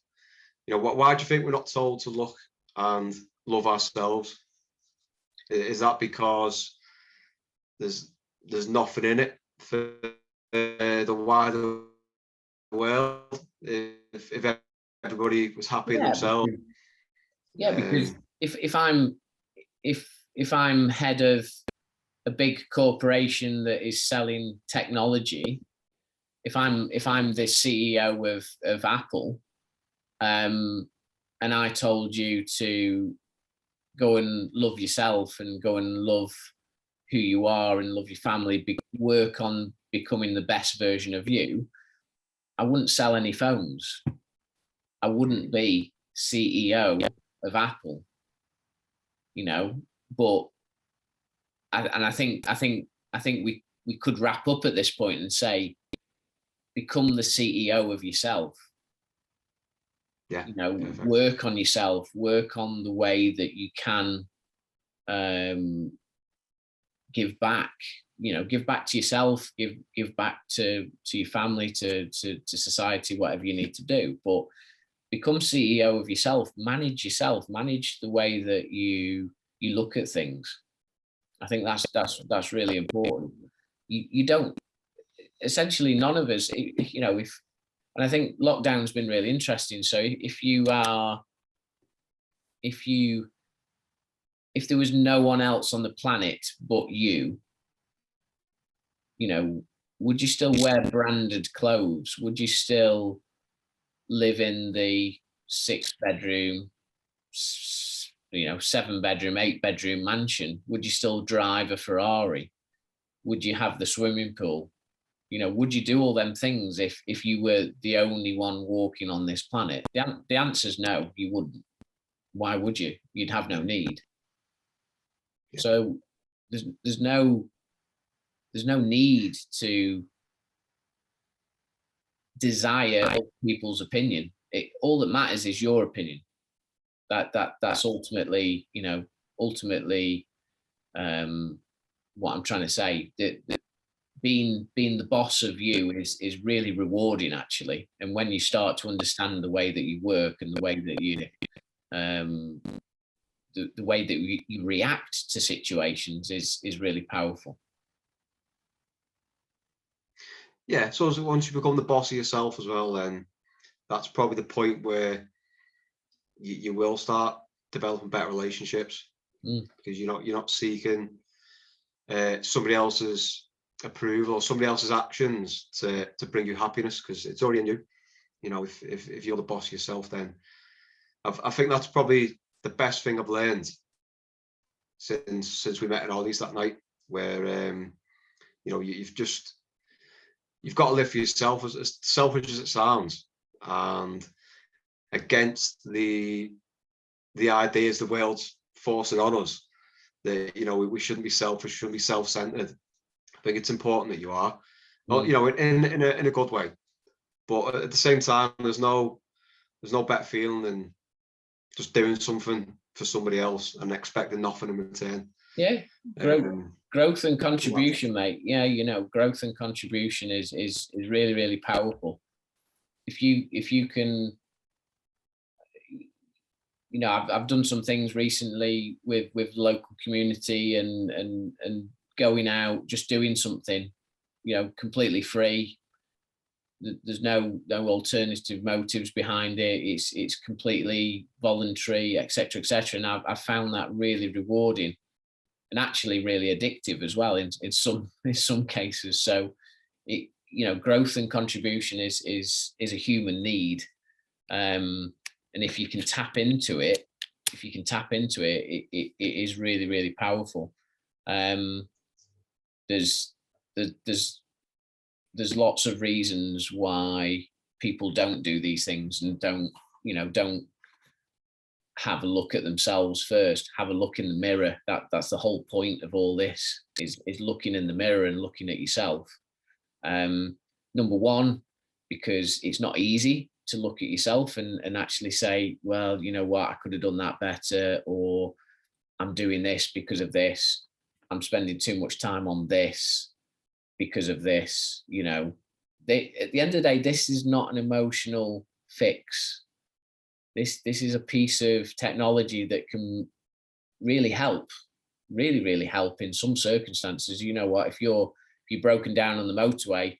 You know, why do you think we're not told to look and love ourselves? Is that because there's nothing in it for the wider world? If everybody was happy in Yeah, themselves, because if I'm head of a big corporation that is selling technology, if I'm the CEO of Apple, and I told you to go and love yourself and go and love who you are and love your family, work on becoming the best version of you, I wouldn't sell any phones. I wouldn't be CEO of Apple, you know. But I think we could wrap up at this point and say, become the CEO of yourself. yeah, You know, perfect. work on yourself, work on the way that you can give back. You know, give back to yourself, give back to your family, to society, whatever you need to do. But become CEO of yourself, manage the way that you look at things. I think that's really important. You don't, essentially, none of us, you know, and I think lockdown's been really interesting. So if there was no one else on the planet but you know, would you still wear branded clothes? Would you still live in the 6-bedroom, 7-bedroom, 8-bedroom mansion? Would you still drive a Ferrari? Would you have the swimming pool? You know, would you do all them things if you were the only one walking on this planet? The answer is no, you wouldn't. Why would you? You'd have no need. Yeah. So there's no need to desire other people's opinion. All that matters is your opinion. That's ultimately, you know, what I'm trying to say. That being the boss of you is really rewarding, actually. And when you start to understand the way that you work and the way that you the way that you react to situations is really powerful. Yeah, so once you become the boss of yourself as well, then that's probably the point where you will start developing better relationships, because you're not seeking somebody else's approval or somebody else's actions to bring you happiness, because it's already in you. You know, if you're the boss of yourself, then I think that's probably the best thing I've learned since we met at Ollie's that night, where you know, you've got to live for yourself, as selfish as it sounds, and against the ideas the world's forcing on us, that, you know, we shouldn't be selfish, shouldn't be self-centered. I think it's important that you are, well, you know, in a good way, but at the same time, there's no better feeling than just doing something for somebody else and expecting nothing in return. Yeah, growth and contribution, mate. Yeah, you know, growth and contribution is really, really powerful. If you can, you know, I've done some things recently with local community and going out, just doing something, you know, completely free. There's no alternative motives behind it. It's completely voluntary, etc., etc. And I've found that really rewarding and actually really addictive as well in some cases. So it, you know, growth and contribution is a human need, and if you can tap into it, it is really, really powerful. There's lots of reasons why people don't do these things and don't have a look at themselves first, have a look in the mirror. That's the whole point of all this, is looking in the mirror and looking at yourself. Number one, because it's not easy to look at yourself and actually say, well, you know what, I could have done that better, or I'm doing this because of this. I'm spending too much time on this because of this. You know, at the end of the day, this is not an emotional fix. This is a piece of technology that can really help, really help in some circumstances. You know what, if you're broken down on the motorway,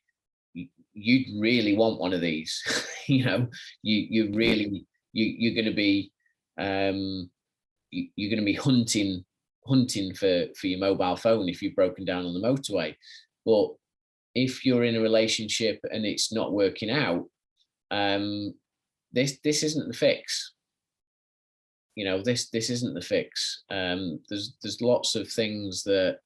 you'd really want one of these. You know, you're going to be you're going to be hunting for your mobile phone if you've broken down on the motorway. But if you're in a relationship and it's not working out, this isn't the fix. You know, this isn't the fix. There's lots of things that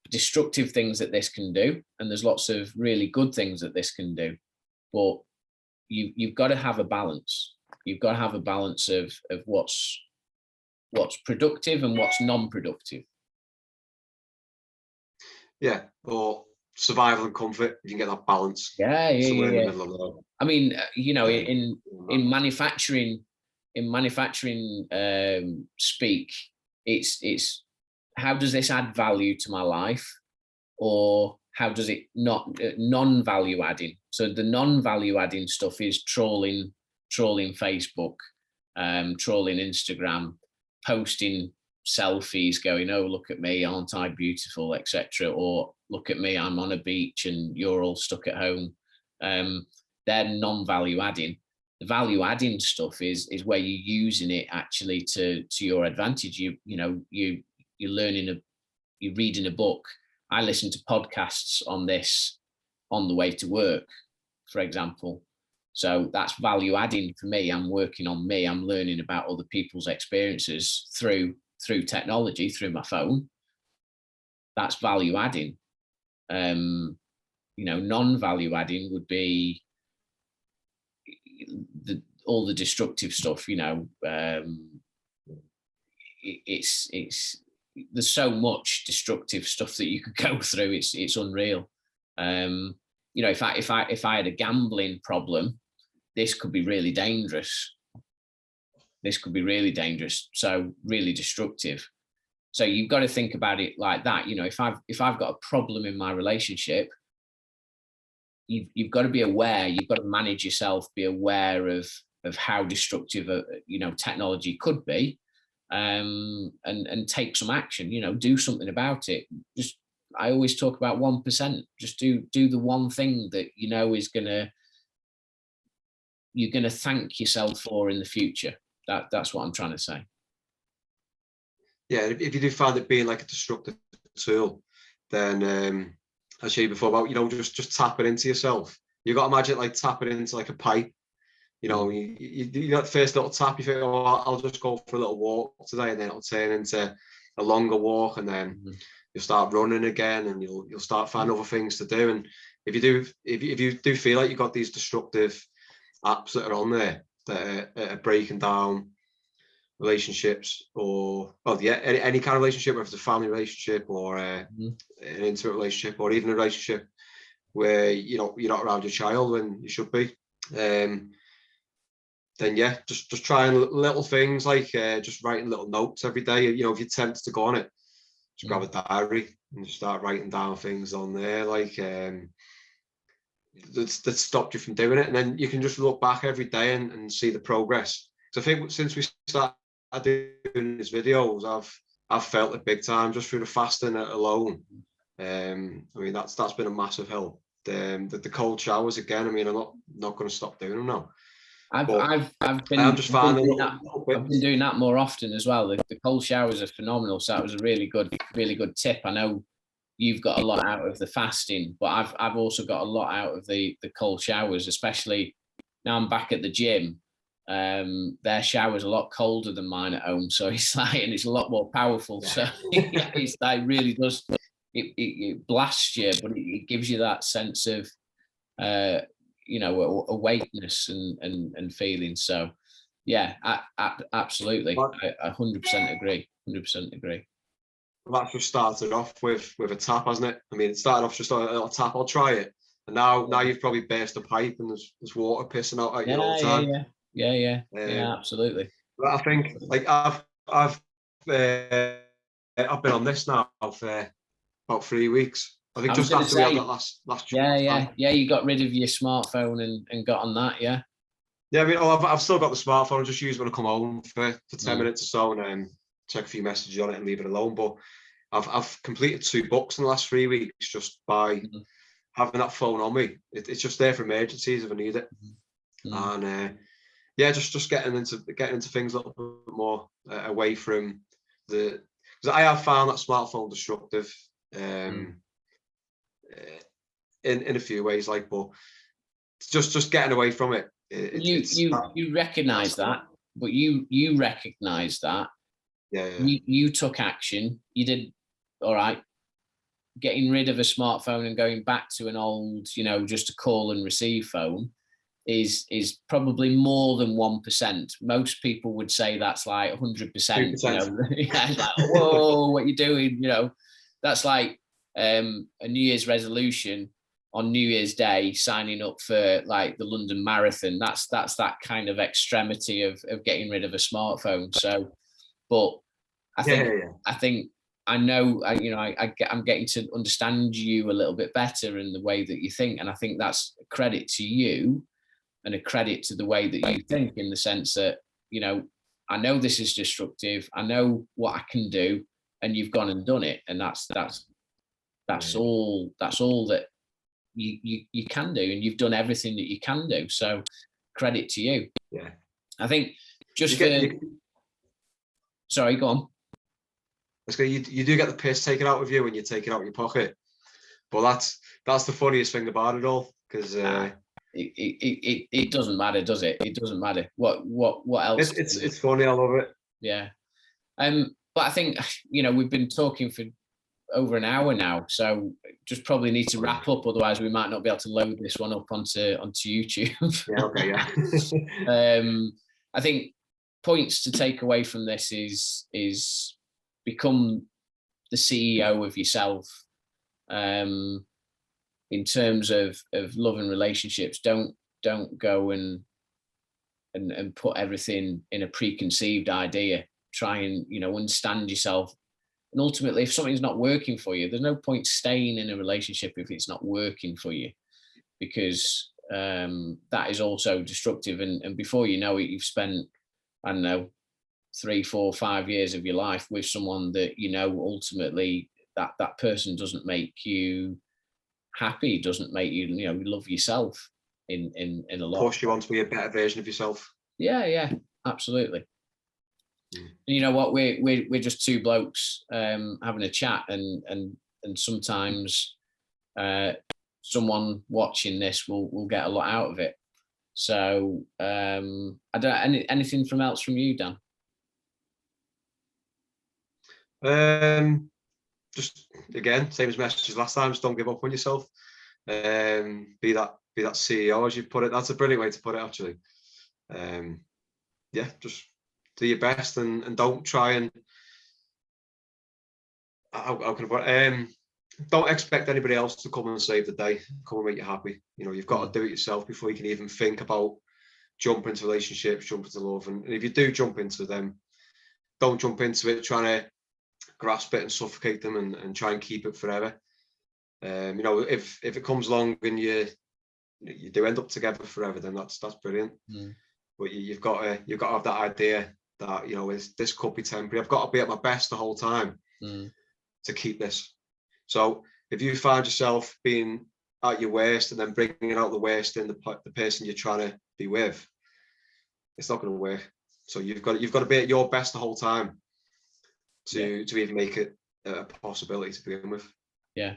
destructive things that this can do, and there's lots of really good things that this can do. But you've got to have a balance. You've got to have a balance of what's productive and what's non-productive. Yeah, or survival and comfort. You can get that balance. Yeah. In the middle of that. I mean, you know, in manufacturing speak, it's how does this add value to my life, or how does it not? Non-value adding. So the non-value adding stuff is trolling Facebook, trolling Instagram, posting selfies, going, oh, look at me, aren't I beautiful, etc. Or look at me, I'm on a beach and you're all stuck at home. They're non-value adding. The value adding stuff is where you're using it actually to your advantage. You're learning, you're reading a book. I listen to podcasts on this on the way to work, for example. So that's value adding for me. I'm working on me. I'm learning about other people's experiences through technology, through my phone. That's value adding. Non-value adding would be all the destructive stuff. It's there's so much destructive stuff that you could go through. It's unreal. If I had a gambling problem, this could be really dangerous. So really destructive. So you've got to think about it like that. If I've got a problem in my relationship, you've got to be aware. You've got to manage yourself. Be aware of how destructive technology could be, and take some action. Do something about it. I always talk about 1%. Just do the one thing that you're gonna thank yourself for in the future. That's what I'm trying to say. Yeah, if you do find it being like a destructive tool, then I showed you before about just tap it into yourself. You got to imagine like tapping into like a pipe. You got the first little tap. You think, oh, I'll just go for a little walk today, and then it'll turn into a longer walk, and then you'll start running again, and you'll start finding other things to do. And if you do feel like you've got these destructive apps that are on there that are breaking down relationships, or any kind of relationship, whether it's a family relationship or an intimate relationship, or even a relationship where you're not around your child when you should be, then just trying little things like just writing little notes every day. If you're tempted to go on it, just grab a diary and just start writing down things on there like that stopped you from doing it, and then you can just look back every day and see the progress. So I think since we started doing these videos, I've felt it big time just through the fasting alone. That's been a massive help. The cold showers again. I'm not going to stop doing them now. I've been doing that more often as well. The cold showers are phenomenal. So that was a really good tip. I know you've got a lot out of the fasting, but I've also got a lot out of the cold showers, especially now I'm back at the gym. Their shower's a lot colder than mine at home, so it's a lot more powerful. So it's like really does it blasts you, but it gives you that sense of awakeness and feeling. So yeah, absolutely, I 100% agree. 100% agree. Well, that's just started off with a tap, hasn't it? It started off just a little tap. I'll try it, And now you've probably burst a pipe and there's water pissing out at you all the time. Yeah, absolutely. But I think like I've been on this now for about 3 weeks. I think just after we had that last you got rid of your smartphone and got on that, yeah. Yeah, I mean, I've still got the smartphone. I just use it when I come home for 10 minutes or so, and then check a few messages on it and leave it alone. But I've completed 2 books in the last 3 weeks just by having that phone on me. It's just there for emergencies if I need it. And just getting into things a little bit more away from because I have found that smartphone destructive in a few ways, like, but just getting away from it. You recognize that, but you recognize that. Yeah. You took action. You did all right. Getting rid of a smartphone and going back to an old, just a call and receive phone is probably more than 1%. Most people would say that's like 100%. Yeah, it's like, whoa, what you doing? That's like a New Year's resolution on New Year's Day, signing up for like the London Marathon. That's that kind of extremity of getting rid of a smartphone. So, but I think I know, I'm getting to understand you a little bit better in the way that you think. And I think that's a credit to you and a credit to the way that you think, in the sense that, I know this is destructive. I know what I can do, and you've gone and done it. And that's all that you can do. And you've done everything that you can do. So credit to you. Yeah. I think sorry, go on. You do get the piss taken out of you when you take it out of your pocket, but that's the funniest thing about it all, because it doesn't matter, does it? It doesn't matter what else. It's funny. I love it. Yeah. But I think we've been talking for over an hour now, so just probably need to wrap up, otherwise we might not be able to load this one up onto YouTube. Yeah. Okay. Yeah. I think points to take away from this is become the CEO of yourself. In terms of love and relationships, don't go and put everything in a preconceived idea. Try and understand yourself. And ultimately, if something's not working for you, there's no point staying in a relationship if it's not working for you, because that is also destructive. And before you know it, you've spent, I don't know, 3, 4, 5 years of your life with someone that ultimately that person doesn't make you happy, doesn't make you love yourself in a lot. Push you on to be a better version of yourself. Yeah, absolutely. And you know what, we're just 2 blokes having a chat, and sometimes someone watching this will get a lot out of it. So I don't anything else from you, Dan? Just again, same as messages last time, just don't give up on yourself. Be that CEO, as you put it. That's a brilliant way to put it, actually. Just do your best, and don't try and how can I put it? Don't expect anybody else to come and save the day, come and make you happy. You've got to do it yourself before you can even think about jumping into relationships, jump into love. And if you do jump into them, don't jump into it trying to grasp it and suffocate them and try and keep it forever. If it comes along and you do end up together forever, then that's brilliant. But you've got to have that idea that this could be temporary. I've got to be at my best the whole time to keep this. So if you find yourself being at your worst and then bringing out the worst in the person you're trying to be with, it's not going to work. So you've got to be at your best the whole time to even make it a possibility to begin with. Yeah.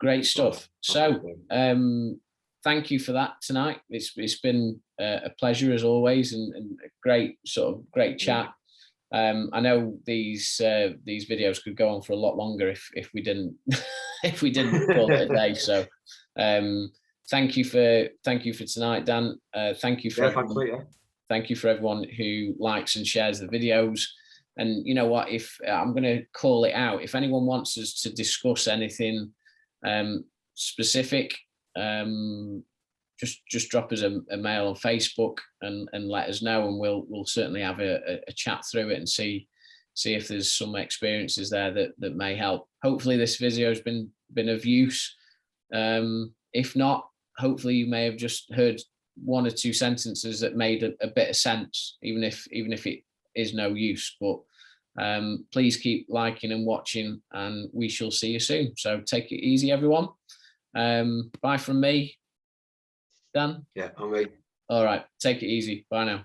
Great stuff. So thank you for that tonight. It's been a pleasure as always, and a great chat. I know these videos could go on for a lot longer if we didn't call it a day. So thank you for tonight, Dan. Thank you for everyone. Thank you for everyone who likes and shares the videos. And you know what, if I'm going to call it out, if anyone wants us to discuss anything specific, just drop us a mail on Facebook and let us know, and we'll certainly have a chat through it and see if there's some experiences there that may help. Hopefully this video has been of use. If not, hopefully you may have just heard one or two sentences that made a bit of sense, even if it is no use. But please keep liking and watching, and we shall see you soon. So take it easy, everyone. Bye from me, Dan. Yeah, and me. All right, take it easy. Bye now.